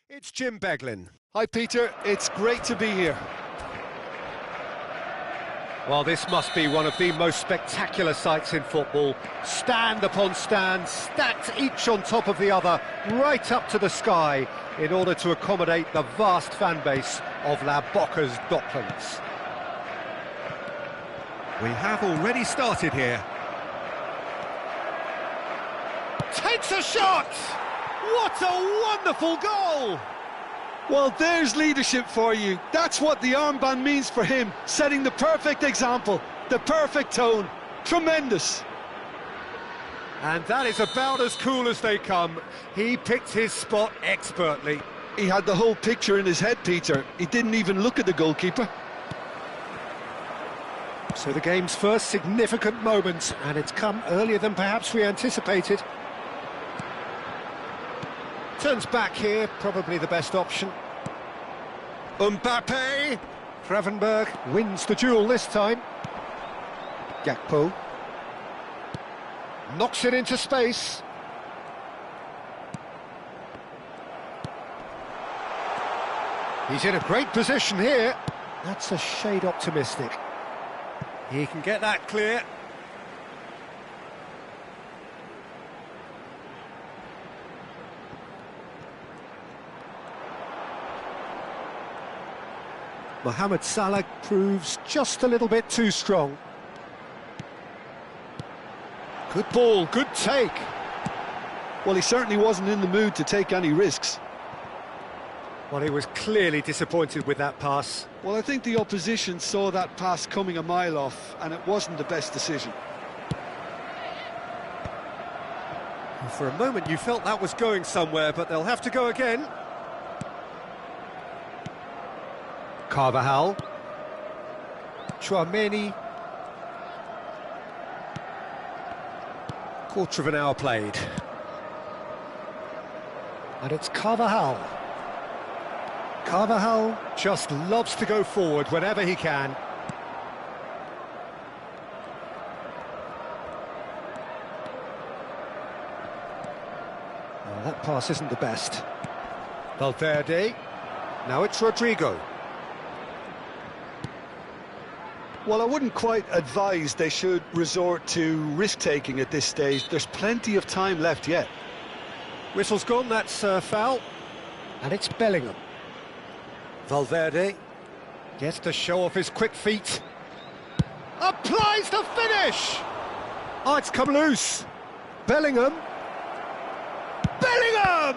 It's Jim Beglin. Hi Peter, it's great to be here. Well, this must be one of the most spectacular sights in football. Stand upon stand, stacked each on top of the other, right up to the sky, in order to accommodate the vast fan base of La Boca's Docklands. We have already started here. Takes a shot! What a wonderful goal! Well, there's leadership for you. That's what the armband means for him, setting the perfect example, the perfect tone. Tremendous. And that is about as cool as they come. He picked his spot expertly. He had the whole picture in his head, Peter. He didn't even look at the goalkeeper. So the game's first significant moment, and it's come earlier than perhaps we anticipated. Turns back here, probably the best option. Mbappe! Gravenberg wins the duel this time. Gakpo knocks it into space. He's in a great position here. That's a shade optimistic. He can get that clear. Mohamed Salah proves just a little bit too strong. Good ball, good take. Well, he certainly wasn't in the mood to take any risks. Well, he was clearly disappointed with that pass. Well, I think the opposition saw that pass coming a mile off, and it wasn't the best decision. For a moment you felt that was going somewhere, but they'll have to go again. Carvajal, Tchouaméni, quarter of an hour played, and it's Carvajal. Carvajal just loves to go forward whenever he can. Well, that pass isn't the best. Valverde, now it's Rodrigo. Well, I wouldn't quite advise they should resort to risk-taking at this stage. There's plenty of time left yet. Whistle's gone, that's foul. And it's Bellingham. Valverde gets to show off his quick feet. Applies the finish! Oh, it's come loose. Bellingham. Bellingham!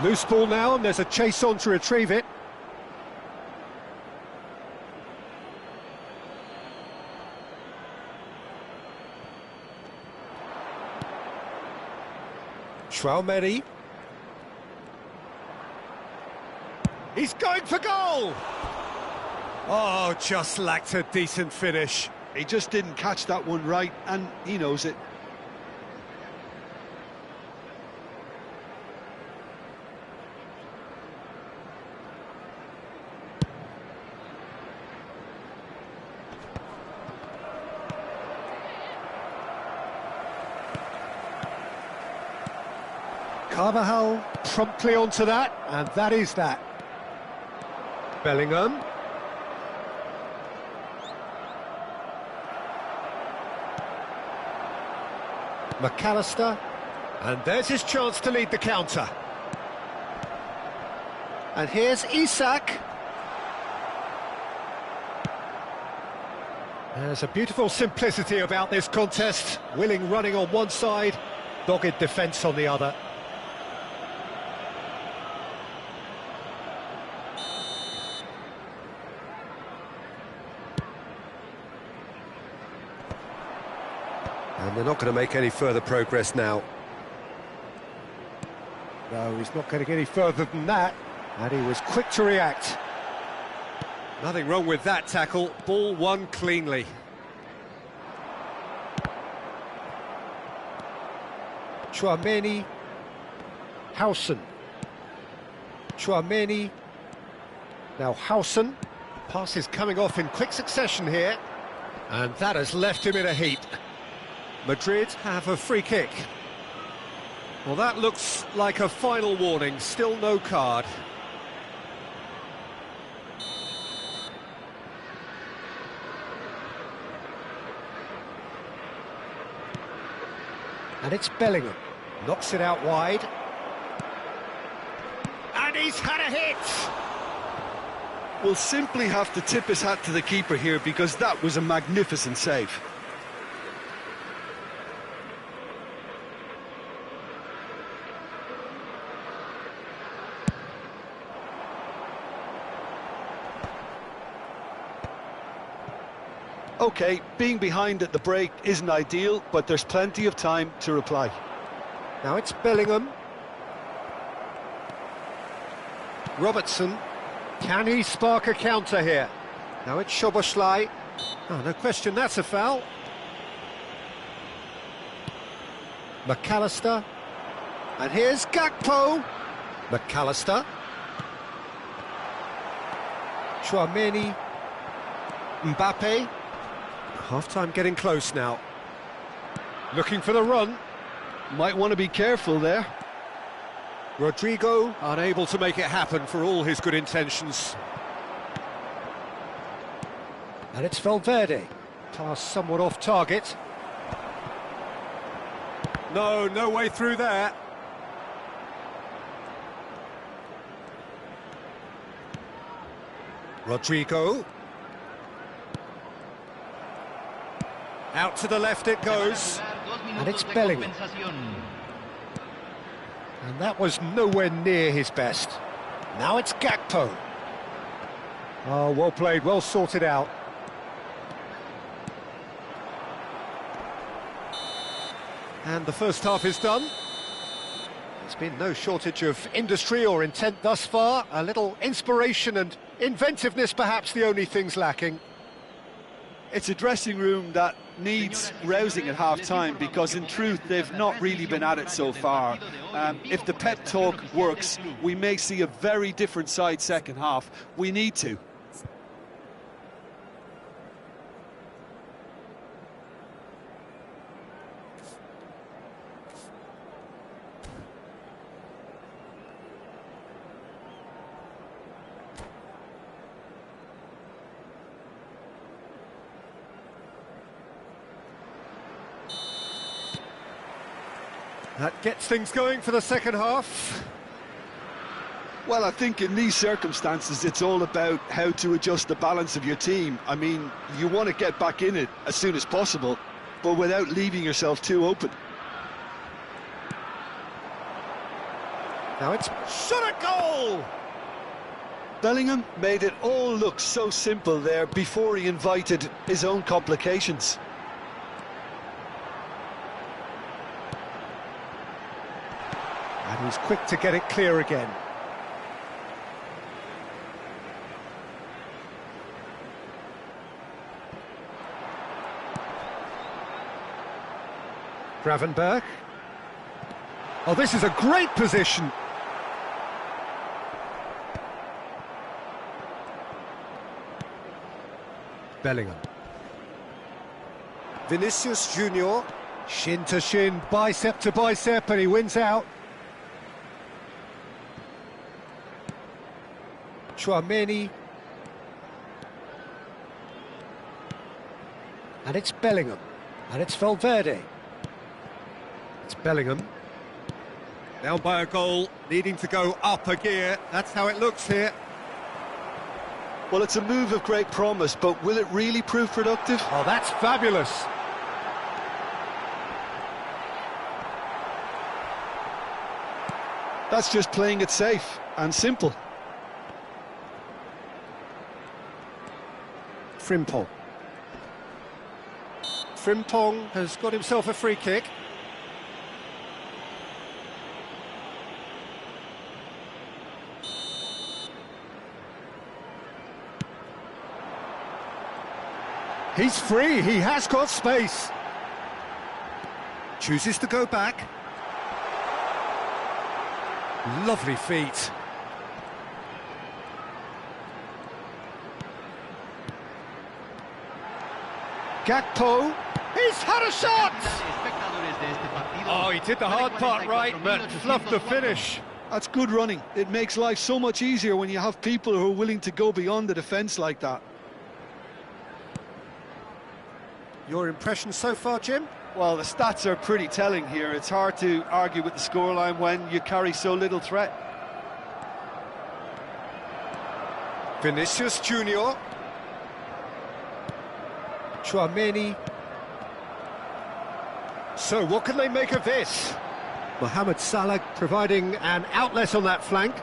Loose ball now, and there's a chase on to retrieve it. Tchouaméni. He's going for goal! Oh, just lacked a decent finish. He just didn't catch that one right, and he knows it. Carvajal promptly onto that, and that is that. Bellingham. McAllister. And there's his chance to lead the counter. And here's Isak. There's a beautiful simplicity about this contest. Willing running on one side, dogged defence on the other. And they're not going to make any further progress now. No, he's not going to get any further than that. And he was quick to react. Nothing wrong with that tackle. Ball won cleanly. Tchouaméni. Howson. Tchouaméni. Now Howson. Pass is coming off in quick succession here. And that has left him in a heap. Madrid have a free kick. Well, that looks like a final warning, still no card. And it's Bellingham, knocks it out wide. And he's had a hit! Will simply have to tip his hat to the keeper here because that was a magnificent save. OK, being behind at the break isn't ideal, but there's plenty of time to reply. Now it's Bellingham. Robertson. Can he spark a counter here? Now it's Szoboszlai. Oh, no question, that's a foul. McAllister. And here's Gakpo. McAllister. Tchouameni. Mbappe. Half-time getting close now. Looking for the run. Might want to be careful there. Rodrigo unable to make it happen for all his good intentions. And it's Valverde. Pass somewhat off target. No way through there. Rodrigo. Out to the left it goes. And it's Bellingham. And that was nowhere near his best. Now it's Gakpo. Oh, well played, well sorted out. And the first half is done. There's been no shortage of industry or intent thus far. A little inspiration and inventiveness, perhaps the only things lacking. It's a dressing room that needs rousing at half-time because in truth they've not really been at it so far. If the pep talk works, we may see a very different side second half. We need to. That gets things going for the second half. Well, I think in these circumstances it's all about how to adjust the balance of your team. I mean, you want to get back in it as soon as possible, but without leaving yourself too open. Now it's shot at goal! Bellingham made it all look so simple there before he invited his own complications. And he's quick to get it clear again. Gravenberch. Oh, this is a great position. Bellingham. Vinicius Junior. Shin to shin, bicep to bicep, and he wins out. Tchouameni. And it's Bellingham. And it's Valverde. It's Bellingham. Down by a goal, needing to go up a gear. That's how it looks here. Well, it's a move of great promise, but will it really prove productive? Oh, that's fabulous. That's just playing it safe and simple. Frimpong. Frimpong has got himself a free kick. He's free, he has got space. Chooses to go back. Lovely feet. Gakpo, he's had a shot! Oh, he did the hard part right, but fluffed the finish. That's good running. It makes life so much easier when you have people who are willing to go beyond the defence like that. Your impression so far, Jim? Well, the stats are pretty telling here. It's hard to argue with the scoreline when you carry so little threat. Vinicius Junior. Chouameni. So what can they make of this? Mohamed Salah providing an outlet on that flank.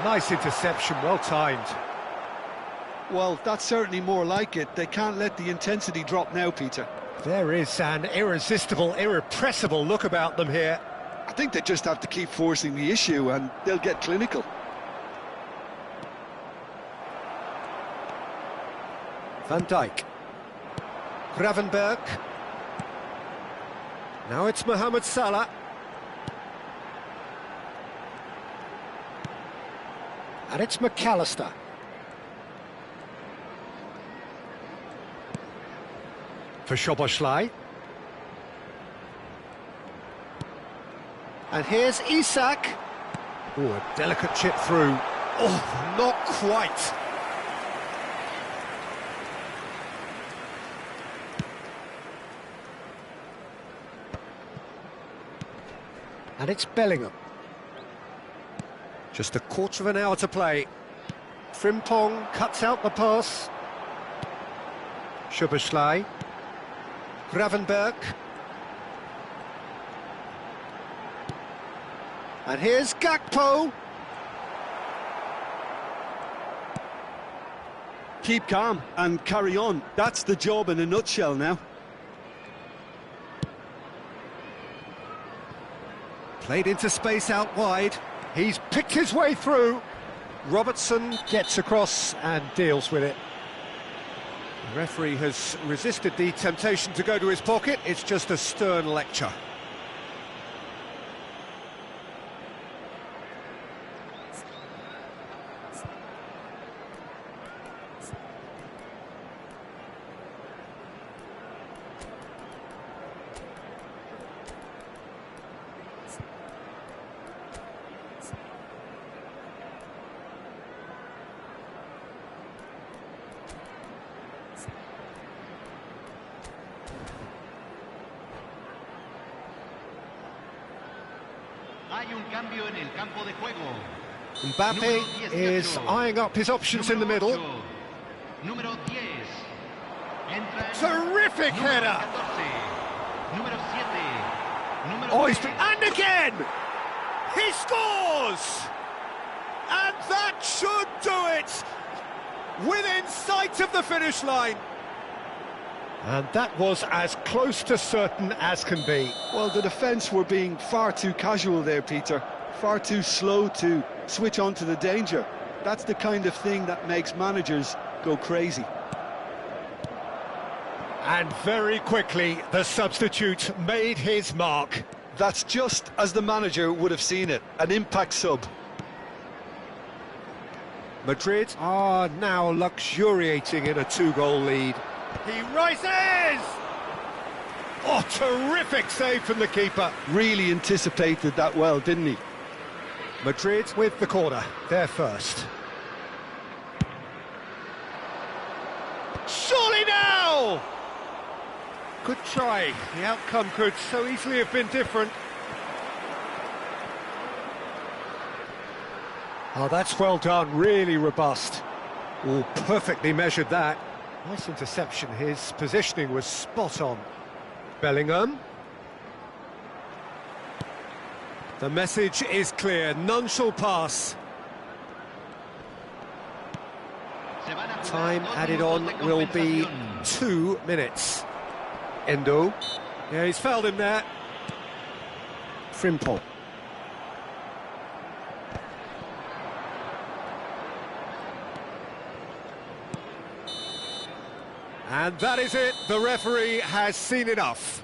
Nice interception, well timed. Well, that's certainly more like it. They can't let the intensity drop now, Peter. There is an irresistible, irrepressible look about them here. I think they just have to keep forcing the issue and they'll get clinical. Van Dijk. Gravenberg. Now it's Mohamed Salah. And it's McAllister. For Szoboszlai. And here's Isak. Oh, a delicate chip through. Oh, not quite. And it's Bellingham. Just a quarter of an hour to play. Frimpong cuts out the pass. Szoboszlai. Gravenberg. And here's Gakpo. Keep calm and carry on. That's the job in a nutshell now. Played into space out wide. He's picked his way through. Robertson gets across and deals with it. The referee has resisted the temptation to go to his pocket. It's just a stern lecture. Mbappe is eyeing up his options in the middle. Terrific header! Oh, and again! He scores! And that should do it! Within sight of the finish line. And that was as close to certain as can be. Well, the defence were being far too casual there, Peter. Far too slow to switch on to the danger. That's the kind of thing that makes managers go crazy. And very quickly, the substitute made his mark. That's just as the manager would have seen it, an impact sub. Madrid are now luxuriating in a two-goal lead. He rises! Oh, terrific save from the keeper. Really anticipated that well, didn't he? Madrid with the corner, they're first. Surely now! Good try. The outcome could so easily have been different. Oh, that's well done, really robust. Oh, perfectly measured that. Nice interception, his positioning was spot on. Bellingham. The message is clear, none shall pass. Time added on will be 2 minutes. Endo. Yeah, he's fouled him there. Frimpong. And that is it, the referee has seen enough.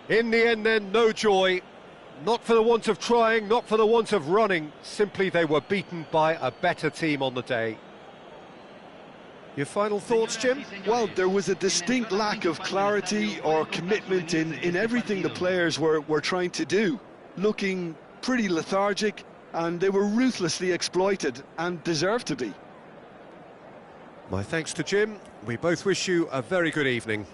In the end then, no joy. Not for the want of trying, not for the want of running. Simply they were beaten by a better team on the day. Your final thoughts, Jim? Well, there was a distinct lack of clarity or commitment in everything the players were trying to do. Looking pretty lethargic, and they were ruthlessly exploited and deserved to be. My thanks to Jim. We both wish you a very good evening.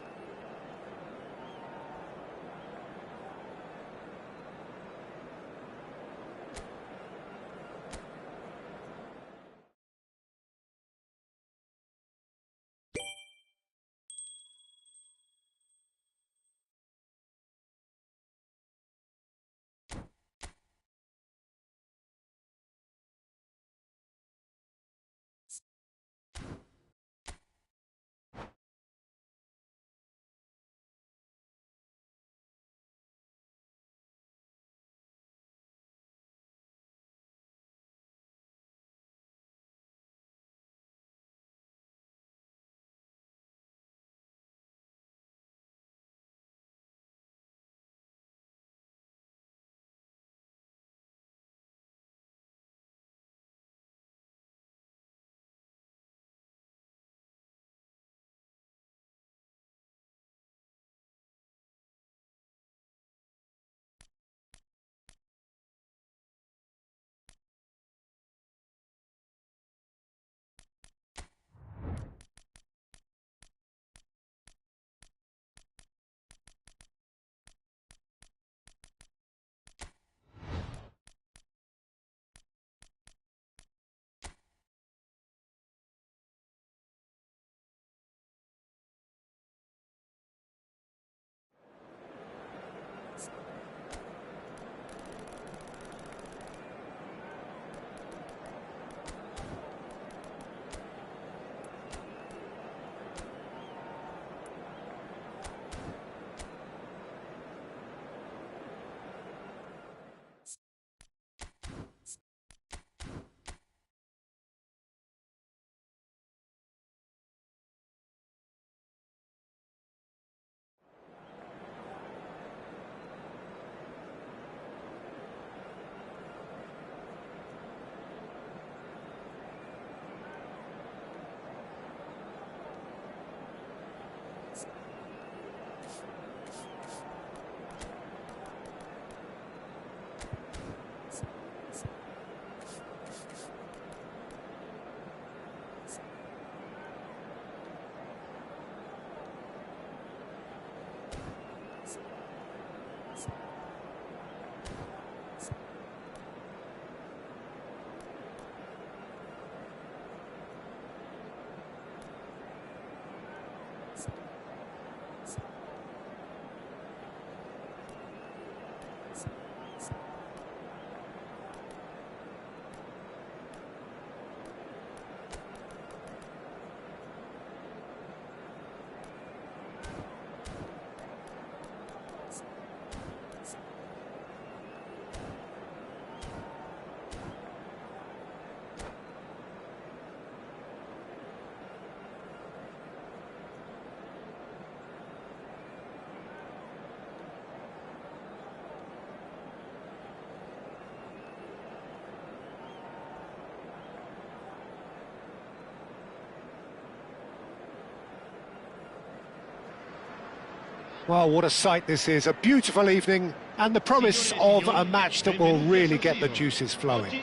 Well, what a sight this is. A beautiful evening and the promise of a match that will really get the juices flowing.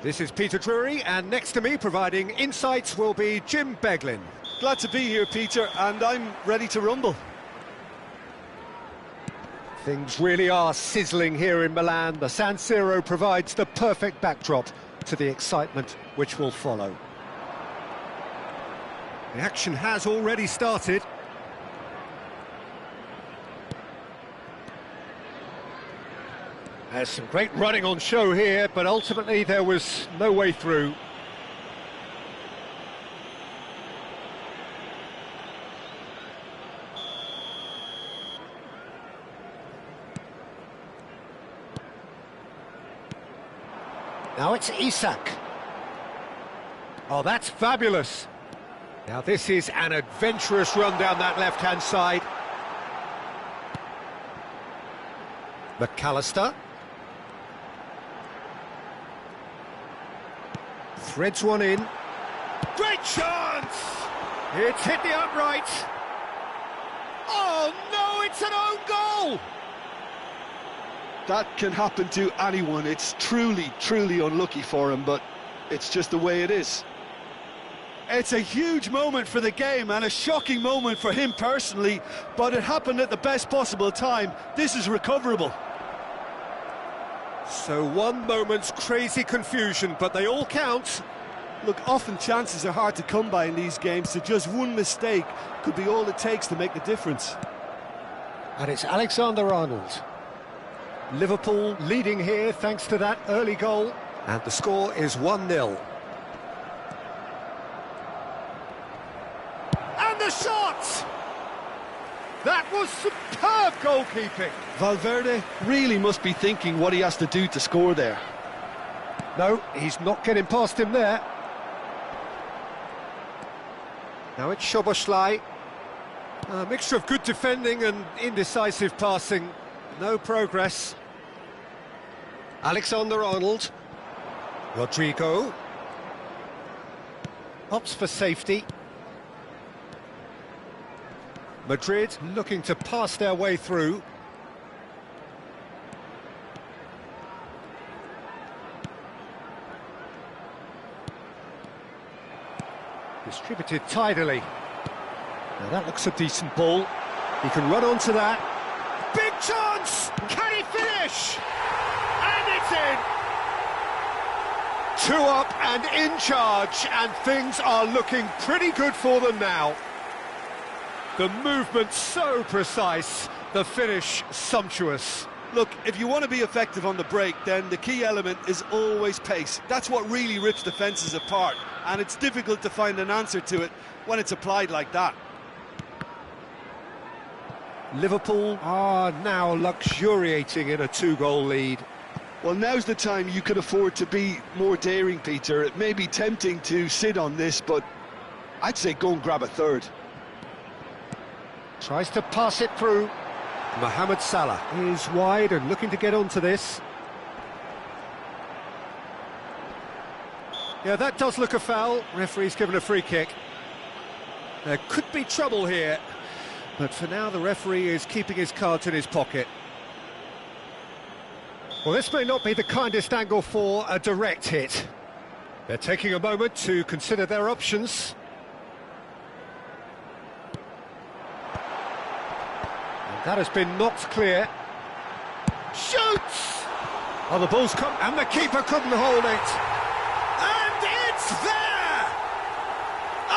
This is Peter Drury, and next to me providing insights will be Jim Beglin. Glad to be here, Peter, and I'm ready to rumble. Things really are sizzling here in Milan. The San Siro provides the perfect backdrop to the excitement which will follow. The action has already started. There's some great running on show here, but ultimately there was no way through. Now it's Isak. Oh, that's fabulous. Now this is an adventurous run down that left-hand side. McAllister. Threads one in. Great chance! It's hit the upright. Oh no, it's an own goal! That can happen to anyone. It's truly, truly unlucky for him, but it's just the way it is. It's a huge moment for the game and a shocking moment for him personally, but it happened at the best possible time. This is recoverable. So one moment's crazy confusion, but they all count. Look, often chances are hard to come by in these games, so just one mistake could be all it takes to make the difference. And it's Alexander-Arnold. Liverpool leading here thanks to that early goal. And the score is 1-0. And the shot! That was superb goalkeeping. Valverde really must be thinking what he has to do to score there. No, he's not getting past him there. Now it's Szoboszlai. A mixture of good defending and indecisive passing. No progress. Alexander-Arnold. Rodrigo. Opts for safety. Madrid looking to pass their way through. Distributed tidily. Now that looks a decent ball. He can run onto that. Big chance! Can he finish? And it's in! 2 up and in charge, and things are looking pretty good for them now. The movement so precise, the finish sumptuous. Look, if you want to be effective on the break, then the key element is always pace. That's what really rips defences apart, and it's difficult to find an answer to it when it's applied like that. Liverpool are now luxuriating in a 2-goal lead. Well, now's the time you can afford to be more daring, Peter. It may be tempting to sit on this, but I'd say go and grab a third. Tries to pass it through. Mohamed Salah is wide and looking to get onto this. Yeah, that does look a foul. Referee's given a free kick. There could be trouble here, but for now the referee is keeping his cards in his pocket. Well, this may not be the kindest angle for a direct hit. They're taking a moment to consider their options. And that has been knocked clear. Shoots! Oh, the ball's come, and the keeper couldn't hold it. And it's there!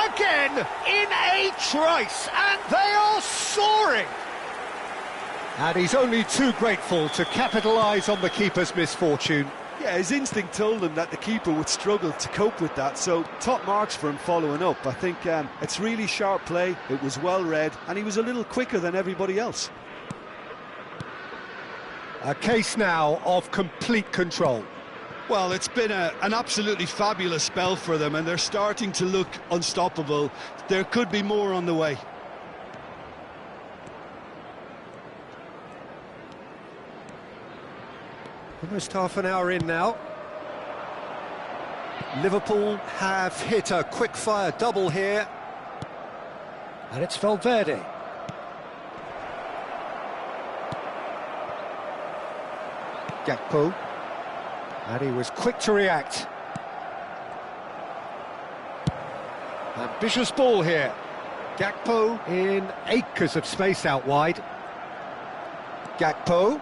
Again, in a trice, and they are soaring! And he's only too grateful to capitalise on the keeper's misfortune. Yeah, his instinct told him that the keeper would struggle to cope with that, so top marks for him following up. I think it's really sharp play, it was well read, and he was a little quicker than everybody else. A case now of complete control. Well, it's been an absolutely fabulous spell for them, and they're starting to look unstoppable. There could be more on the way. Almost half an hour in now. Liverpool have hit a quick-fire double here. And it's Valverde. Gakpo. And he was quick to react. Ambitious ball here. Gakpo in acres of space out wide. Gakpo.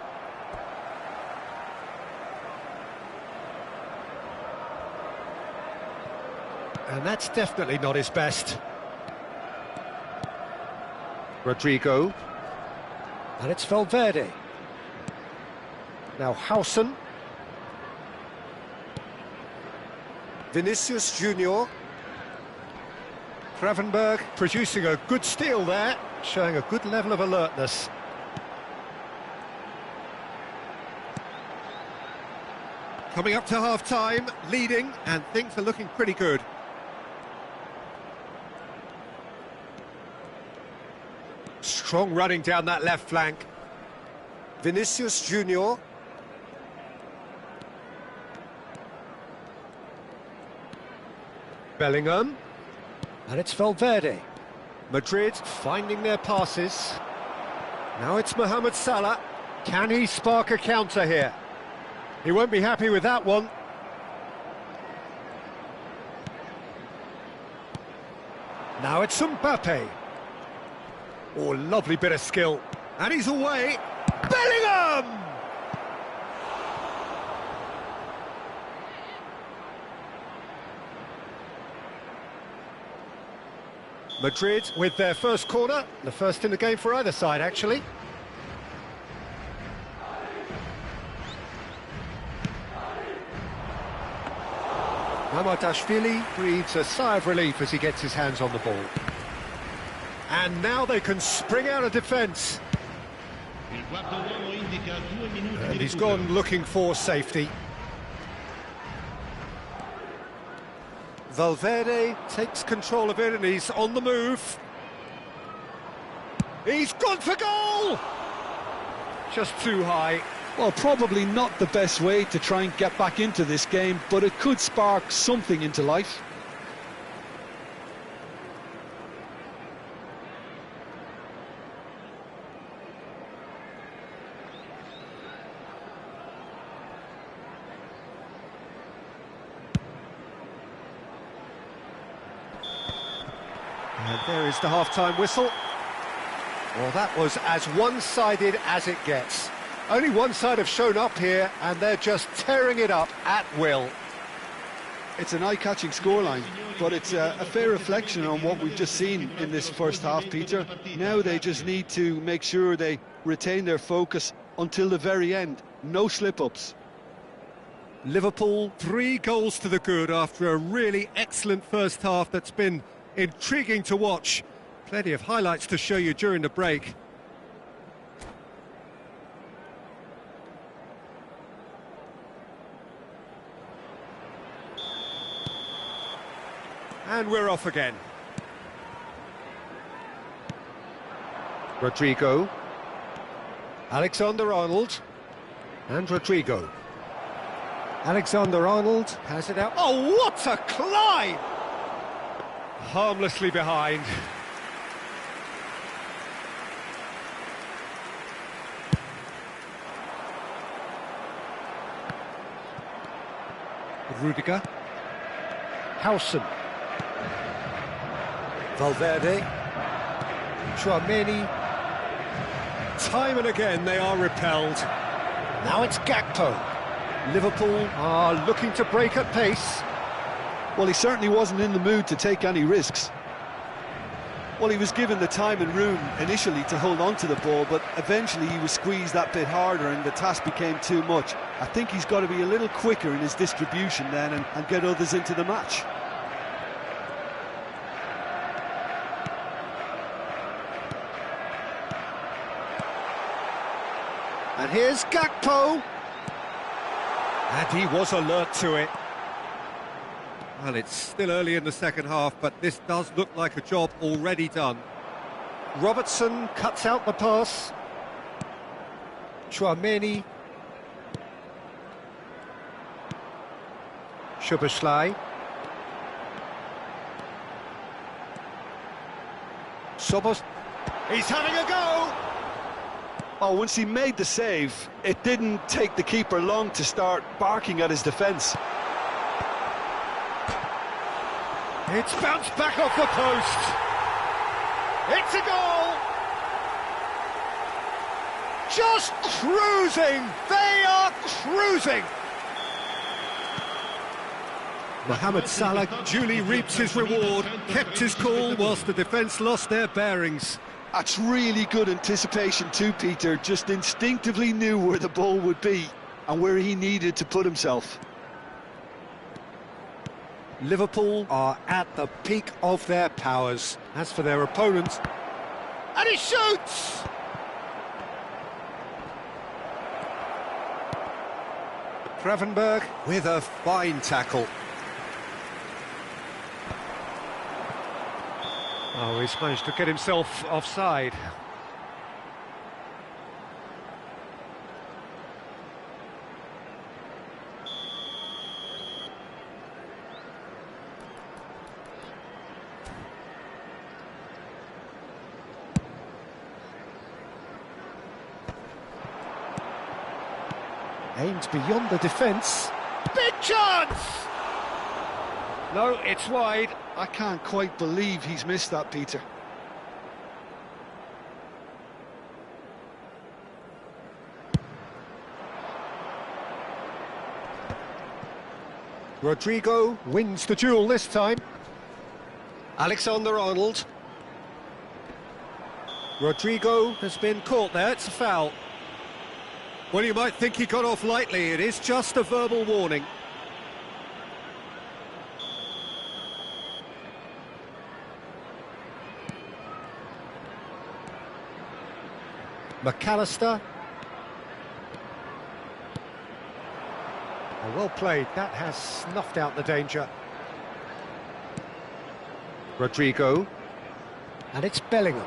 And that's definitely not his best. Rodrigo. And it's Valverde. Now Howson. Vinicius Junior. Gravenberg producing a good steal there, showing a good level of alertness. Coming up to half-time, leading, and things are looking pretty good. Strong running down that left flank. Vinicius Junior. Bellingham. And it's Valverde. Madrid finding their passes. Now it's Mohamed Salah. Can he spark a counter here? He won't be happy with that one. Now it's Mbappe. Oh, lovely bit of skill. And he's away. Bellingham! Madrid with their first corner, the first in the game for either side, actually. Mamardashvili breathes a sigh of relief as he gets his hands on the ball. And now they can spring out of defence. And he's gone looking for safety. Valverde takes control of it and he's on the move. He's gone for goal! Just too high. Well, probably not the best way to try and get back into this game, but it could spark something into life. And there is the half-time whistle. Well, that was as one-sided as it gets. Only one side have shown up here, and they're just tearing it up at will. It's an eye-catching scoreline, but it's a fair reflection on what we've just seen in this first half, Peter. Now they just need to make sure they retain their focus until the very end. No slip-ups. Liverpool, 3 goals to the good after a really excellent first half that's been intriguing to watch. Plenty of highlights to show you during the break. And we're off again. Rodrigo. Alexander-Arnold. And Rodrigo. Alexander-Arnold has it out. Oh, what a climb! Harmlessly behind. Rudiger. Howson. Valverde. Tchouaméni. Time and again they are repelled. Now it's Gakpo. Liverpool are looking to break at pace. Well, he certainly wasn't in the mood to take any risks. Well, he was given the time and room initially to hold on to the ball, but eventually he was squeezed that bit harder and the task became too much. I think he's got to be a little quicker in his distribution then and get others into the match. And here's Gakpo. And he was alert to it. Well, it's still early in the second half, but this does look like a job already done. Robertson cuts out the pass. Tchouaméni. Szoboszlai. Sobos. He's having a go! Oh, once he made the save, it didn't take the keeper long to start barking at his defence. It's bounced back off the post. It's a goal. Just cruising. They are cruising. Mohamed Salah duly reaps his reward, kept his cool whilst the defence lost their bearings. That's really good anticipation too, Peter. Just instinctively knew where the ball would be and where he needed to put himself. Liverpool are at the peak of their powers. As for their opponents, and he shoots! Gravenberg with a fine tackle. Oh, he's managed to get himself offside. Aims beyond the defence. Big chance! No, it's wide. I can't quite believe he's missed that, Peter. Rodrigo wins the duel this time. Alexander-Arnold. Rodrigo has been caught there, it's a foul. Well, you might think he got off lightly, it is just a verbal warning. McAllister. Oh, well played, that has snuffed out the danger. Rodrigo. And it's Bellingham.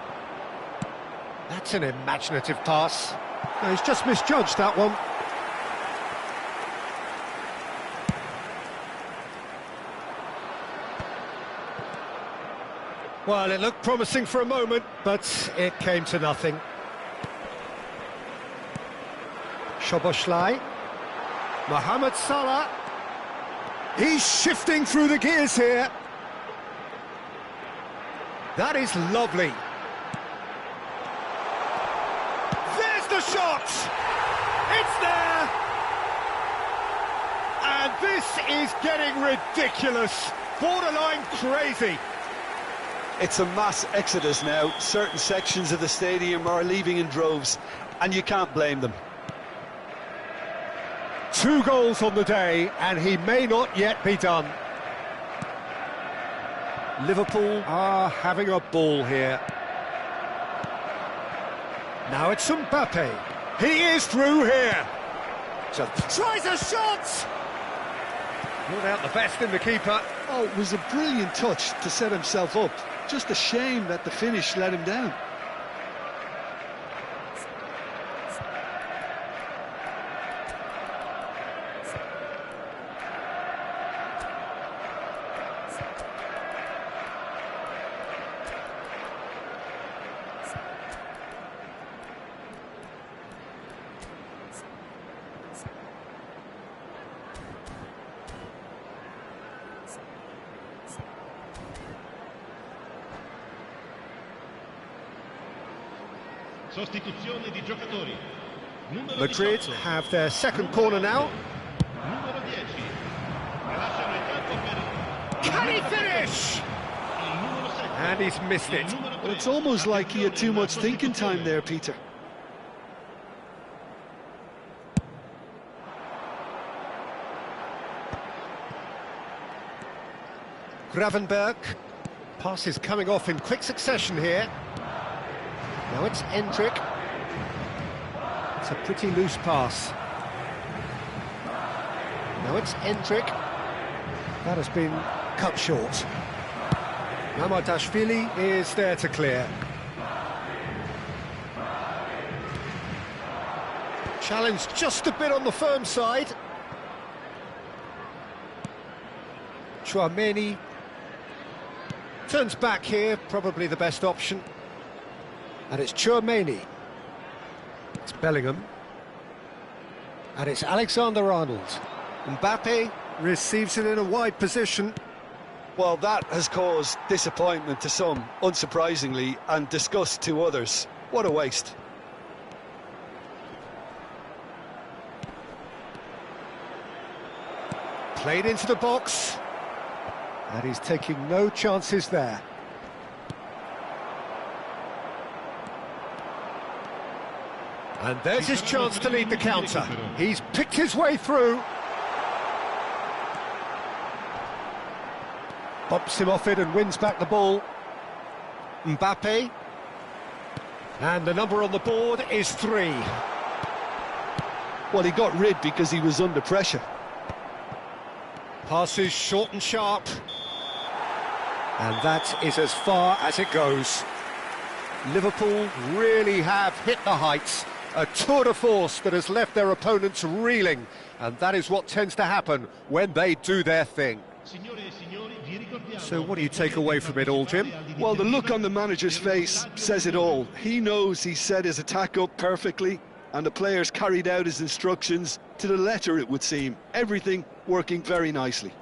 That's an imaginative pass. No, he's just misjudged that one. Well, it looked promising for a moment, but it came to nothing. Szoboszlai. Mohamed Salah. He's shifting through the gears here. That is lovely. There's the shot! It's there! And this is getting ridiculous. Borderline crazy. It's a mass exodus now. Certain sections of the stadium are leaving in droves, and you can't blame them. 2 goals on the day, and he may not yet be done. Liverpool are having a ball here. Now it's Mbappe. He is through here. Tries a shot! Not out the best in the keeper. Oh, it was a brilliant touch to set himself up. Just a shame that the finish let him down. Sostituzione di giocatori. Madrid have their second corner now. Numero 10. Lasciano il campo per... Can he finish? And he's missed it. Well, it's almost like he had too much thinking time there, Peter. Gravenberg. Pass is coming off in quick succession here. Now it's Endrick. It's a pretty loose pass. Now it's Endrick. That has been cut short. Mamardashvili is there to clear. Challenge just a bit on the firm side. Tchouaméni turns back here, probably the best option. And it's Tchouaméni. It's Bellingham. And it's Alexander-Arnold. Mbappe receives it in a wide position. Well, that has caused disappointment to some, unsurprisingly, and disgust to others. What a waste. Played into the box. And he's taking no chances there. And there's his chance to lead the counter. He's picked his way through. Bumps him off it and wins back the ball. Mbappe. And the number on the board is 3. Well, he got rid because he was under pressure. Passes short and sharp. And that is as far as it goes. Liverpool really have hit the heights. A tour de force that has left their opponents reeling. And that is what tends to happen when they do their thing. So what do you take away from it all, Jim? Well, the look on the manager's face says it all. He knows he set his attack up perfectly. and the players carried out his instructions to the letter, it would seem. Everything working very nicely.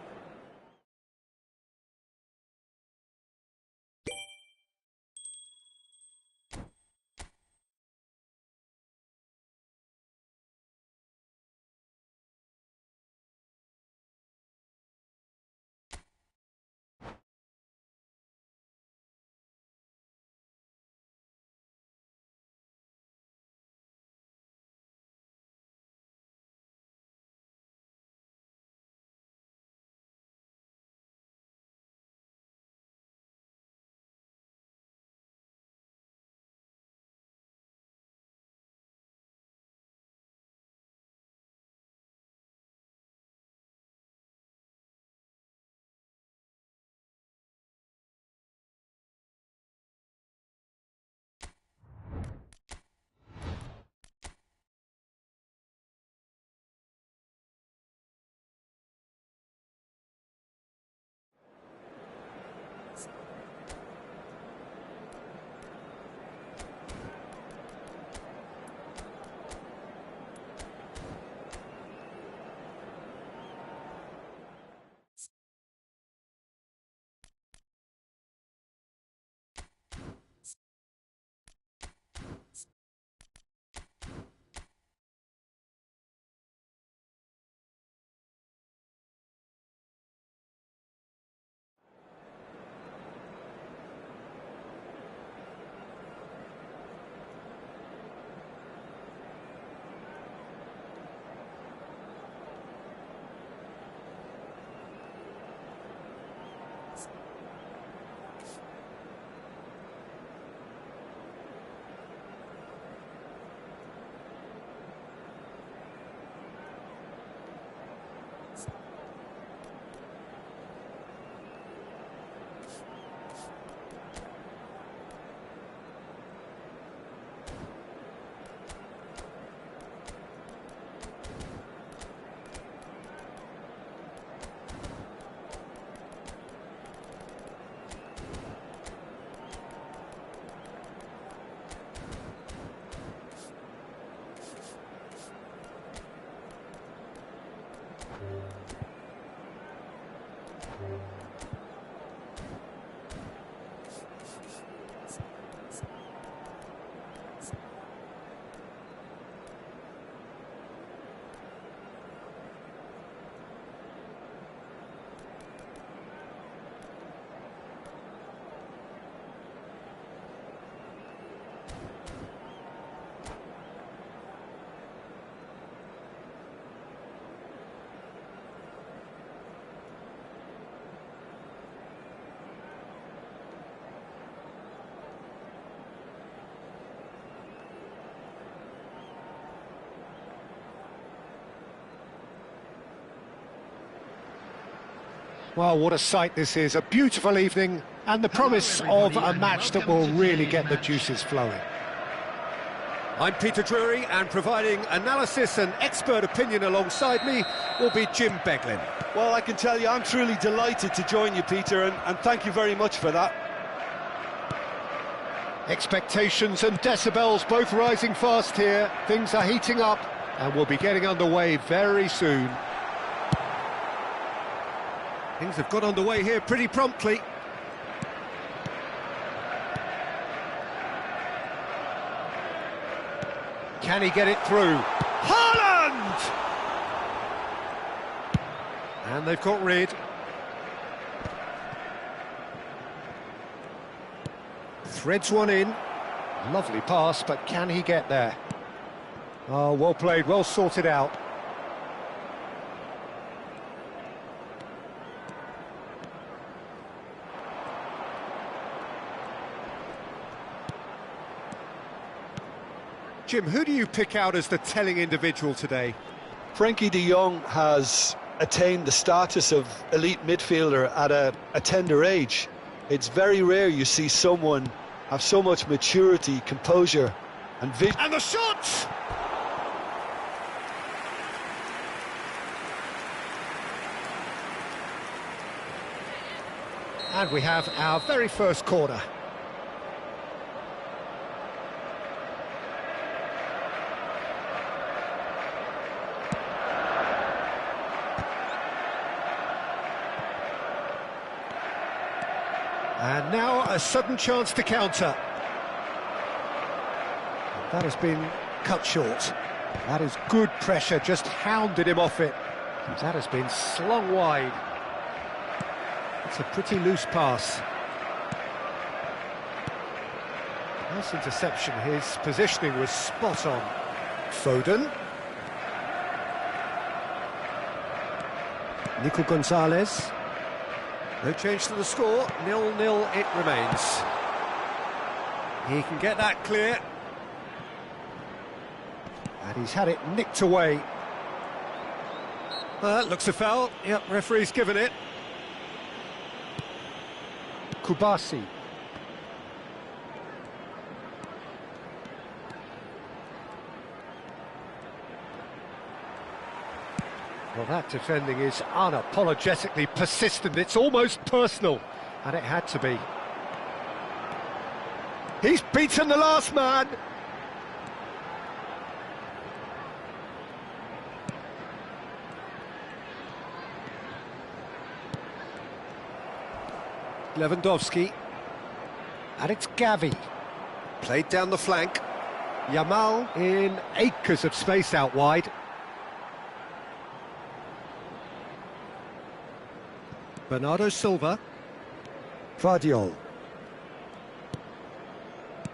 Well, what a sight this is. A beautiful evening and the promise of a match that will really get the juices flowing. I'm Peter Drury, and providing analysis and expert opinion alongside me will be Jim Beglin. Well, I can tell you, I'm truly delighted to join you, Peter, and thank you very much for that. Expectations and decibels both rising fast here. Things are heating up and we'll be getting underway very soon. Things have got underway here pretty promptly. Can he get it through? Haaland! And they've got rid. Threads one in. Lovely pass, but can he get there? Oh, well played, well sorted out. Jim, who do you pick out as the telling individual today? Frankie de Jong has attained the status of elite midfielder at a tender age. It's very rare you see someone have so much maturity, composure and vision. And the shot! And we have our very first corner. And now a sudden chance to counter. That has been cut short. That is good pressure, just hounded him off it. That has been slung wide. It's a pretty loose pass. Nice interception, his positioning was spot on. Foden. Nico Gonzalez. No change to the score, 0-0 it remains. He can get that clear. And he's had it nicked away. That looks a foul. Yep, referee's given it. Kubasi. Well, that defending is unapologetically persistent. It's almost personal, and it had to be. He's beaten the last man. Lewandowski. And it's Gavi. Played down the flank. Yamal in acres of space out wide. Bernardo Silva. Vardiol.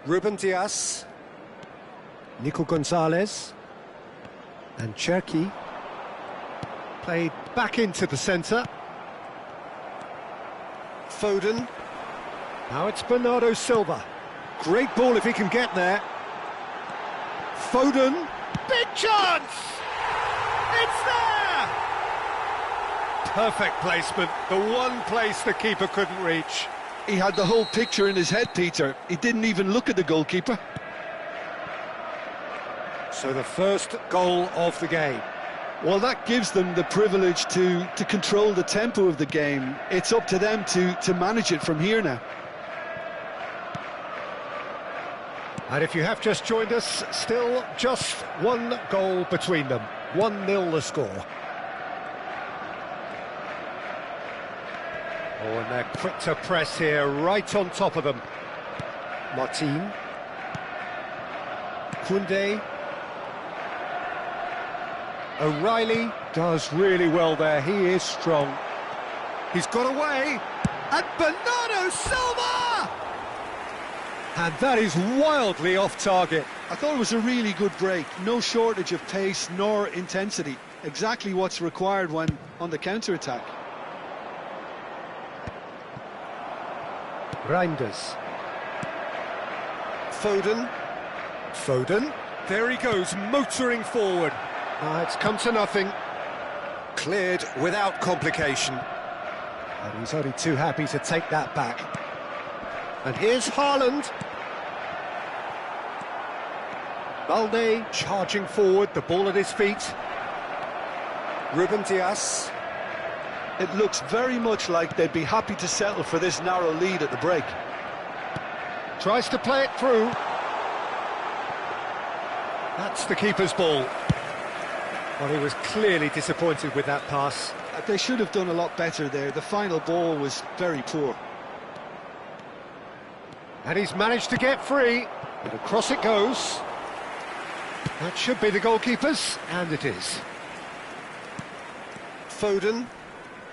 Ruben Dias. Nico Gonzalez. And Cherki. Played back into the centre. Foden. Now it's Bernardo Silva. Great ball if he can get there. Foden. Big chance! It's there! Perfect placement, the one place the keeper couldn't reach. He had the whole picture in his head, Peter. He didn't even look at the goalkeeper. So the first goal of the game. Well, that gives them the privilege to control the tempo of the game. It's up to them to manage it from here now. And if you have just joined us, still just one goal between them. 1-0 the score. Oh, and they're quick to press here, right on top of them. Martin. Koundé. O'Reilly does really well there, he is strong. He's got away, and Bernardo Silva! And that is wildly off target. I thought it was a really good break. No shortage of pace nor intensity. Exactly what's required when on the counter-attack. Reinders. Foden. Foden. There he goes, motoring forward. It's come to nothing. Cleared without complication. And he's only too happy to take that back. And here's Haaland. Balde charging forward, the ball at his feet. Ruben Dias. It looks very much like they'd be happy to settle for this narrow lead at the break. Tries to play it through. That's the keeper's ball. Well, he was clearly disappointed with that pass. They should have done a lot better there. The final ball was very poor. And he's managed to get free. And across it goes. That should be the goalkeeper's, and it is. Foden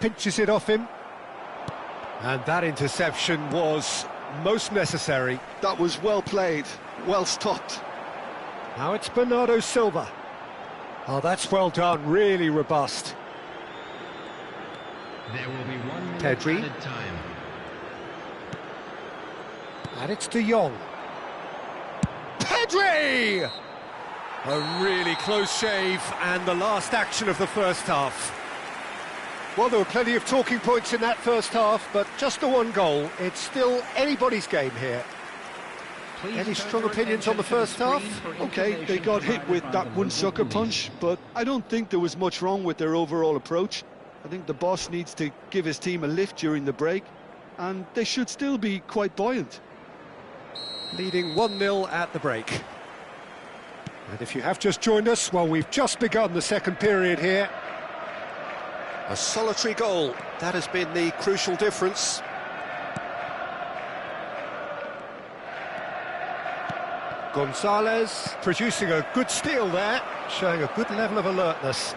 pinches it off him. And that interception was most necessary. That was well played, well stopped. Now it's Bernardo Silva. Oh, that's well done, really robust. There will be 1 minute Pedri. added time. And it's De Jong. Pedri! A really close shave, and the last action of the first half. Well, there were plenty of talking points in that first half, but just the one goal. It's still anybody's game here. Any strong opinions on the first half? Okay, they got hit with that one sucker punch, but I don't think there was much wrong with their overall approach. I think the boss needs to give his team a lift during the break, and they should still be quite buoyant. Leading 1-0 at the break. And if you have just joined us, well, we've just begun the second period here. A solitary goal, that has been the crucial difference. Gonzalez producing a good steal there, showing a good level of alertness.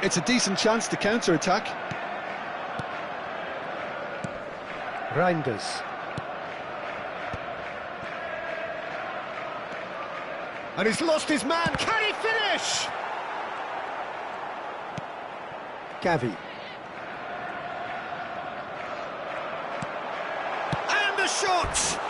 It's a decent chance to counter-attack. Reinders. And he's lost his man. Can he finish? Gavi. And the shot!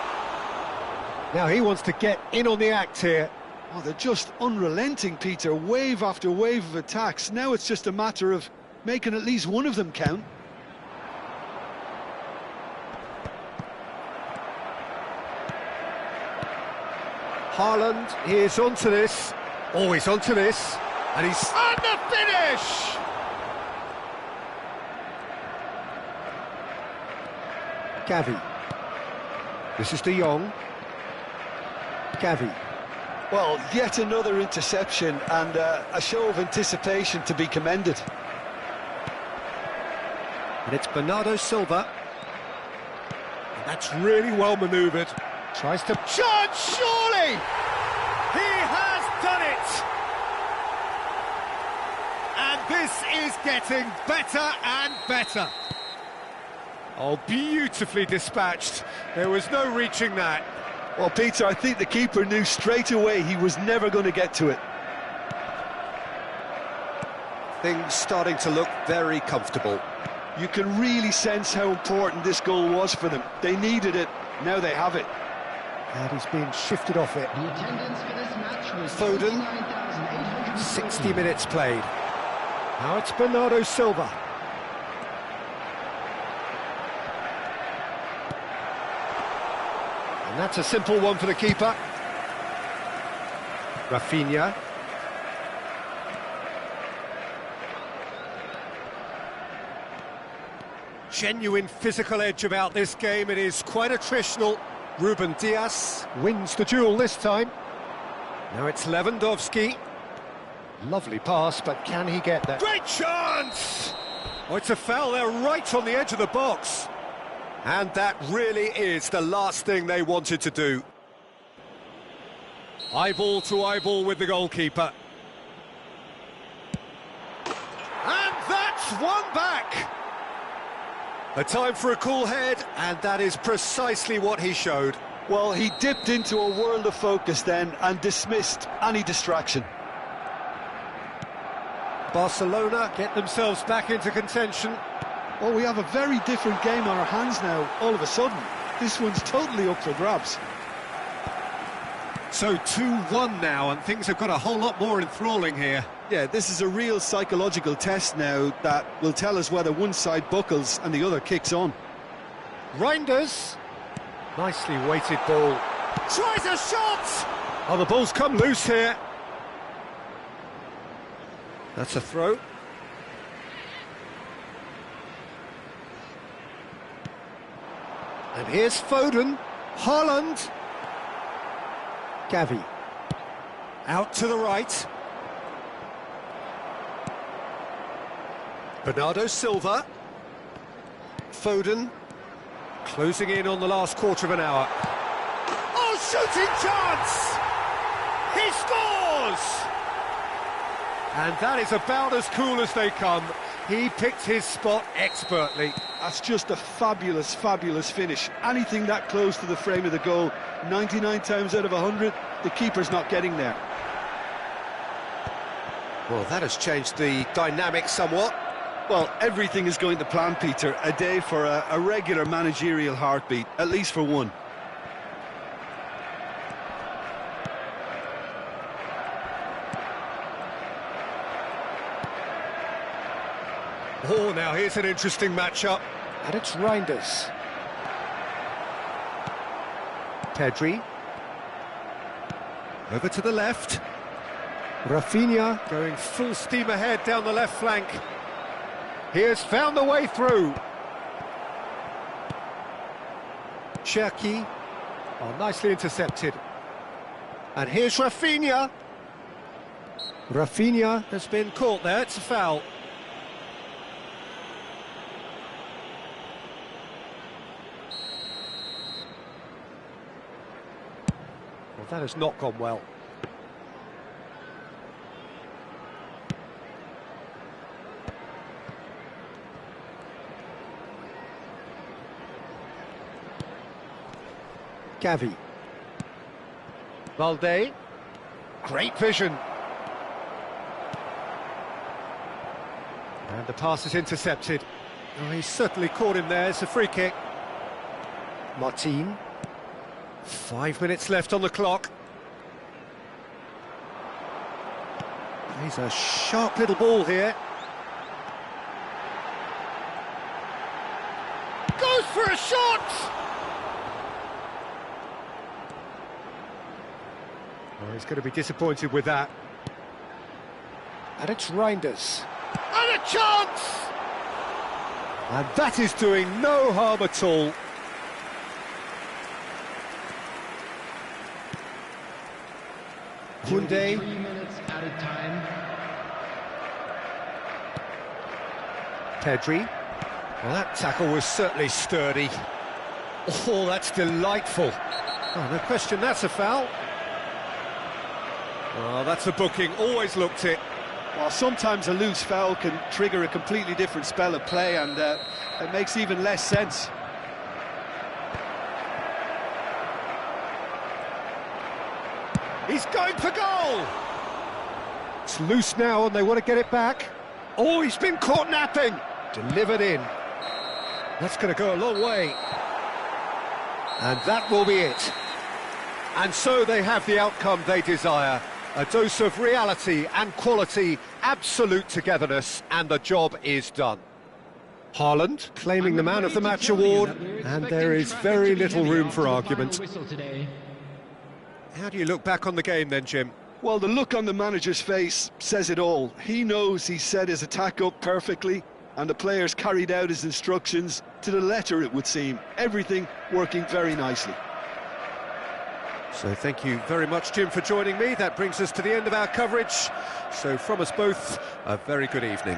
Now he wants to get in on the act here. Oh, they're just unrelenting, Peter. Wave after wave of attacks. Now it's just a matter of making at least one of them count. Haaland, he is onto this. Oh, he's onto this. And he's... And the finish! Gavi. This is De Jong. Gavi. Well, yet another interception and a show of anticipation to be commended. And it's Bernardo Silva. And that's really well manoeuvred. Tries to charge, surely! He has done it! And this is getting better and better. Oh, beautifully dispatched. There was no reaching that. Well, Peter, I think the keeper knew straight away he was never going to get to it. Things starting to look very comfortable. You can really sense how important this goal was for them. They needed it, now they have it. And he's being shifted off it. The attendance for this match was Foden, 60 minutes played. Now it's Bernardo Silva. And that's a simple one for the keeper. Rafinha. Genuine physical edge about this game. It is quite attritional. Ruben Dias wins the duel this time. Now it's Lewandowski. Lovely pass, but can he get there? Great chance! Oh, it's a foul there right on the edge of the box. And that really is the last thing they wanted to do. Eyeball to eyeball with the goalkeeper. And that's one back! A time for a cool head, and that is precisely what he showed. Well, he dipped into a world of focus then and dismissed any distraction. Barcelona get themselves back into contention. Well, we have a very different game on our hands now, all of a sudden. This one's totally up for grabs. So 2-1 now, and things have got a whole lot more enthralling here. Yeah, this is a real psychological test now that will tell us whether one side buckles and the other kicks on. Reinders. Nicely weighted ball. Tries a shot! Oh, the ball's come loose here. That's a throw. And here's Foden. Haaland. Gavi. Out to the right. Bernardo Silva. Foden. Closing in on the last quarter of an hour. Oh, shooting chance! He scores! And that is about as cool as they come. He picked his spot expertly. That's just a fabulous, fabulous finish. Anything that close to the frame of the goal, 99 times out of 100, the keeper's not getting there. Well, that has changed the dynamic somewhat. Well, everything is going to plan, Peter. A day for a regular managerial heartbeat, at least for one. Oh, now here's an interesting matchup. And it's Reinders. Pedri. Over to the left. Rafinha going full steam ahead down the left flank. He has found the way through. Cherki. Oh, nicely intercepted. And here's Rafinha. Rafinha has been caught there. It's a foul. Well, that has not gone well. Gavi. Valde. Great vision. And the pass is intercepted. Oh, he's certainly caught him there. It's a free kick. Martin. 5 minutes left on the clock. He's a sharp little ball here. Goes for a shot! Oh, he's going to be disappointed with that. And it's Reinders. And a chance! And that is doing no harm at all. Kunde. 3 minutes added time. Pedri. Well, that tackle was certainly sturdy. Oh, that's delightful. Oh, no question, that's a foul. Oh, that's a booking, always looked it. Well, sometimes a loose foul can trigger a completely different spell of play, and it makes even less sense. He's going for goal! It's loose now and they want to get it back. Oh, he's been caught napping! Delivered in. That's going to go a long way. And that will be it. And so they have the outcome they desire. A dose of reality and quality, absolute togetherness, and the job is done. Haaland claiming the Man of the Match award, and there is very little room for argument. How do you look back on the game then, Jim? Well, the look on the manager's face says it all. He knows he set his attack up perfectly, and the players carried out his instructions to the letter, it would seem. Everything working very nicely. So thank you very much, Jim, for joining me. That brings us to the end of our coverage. So from us both, a very good evening.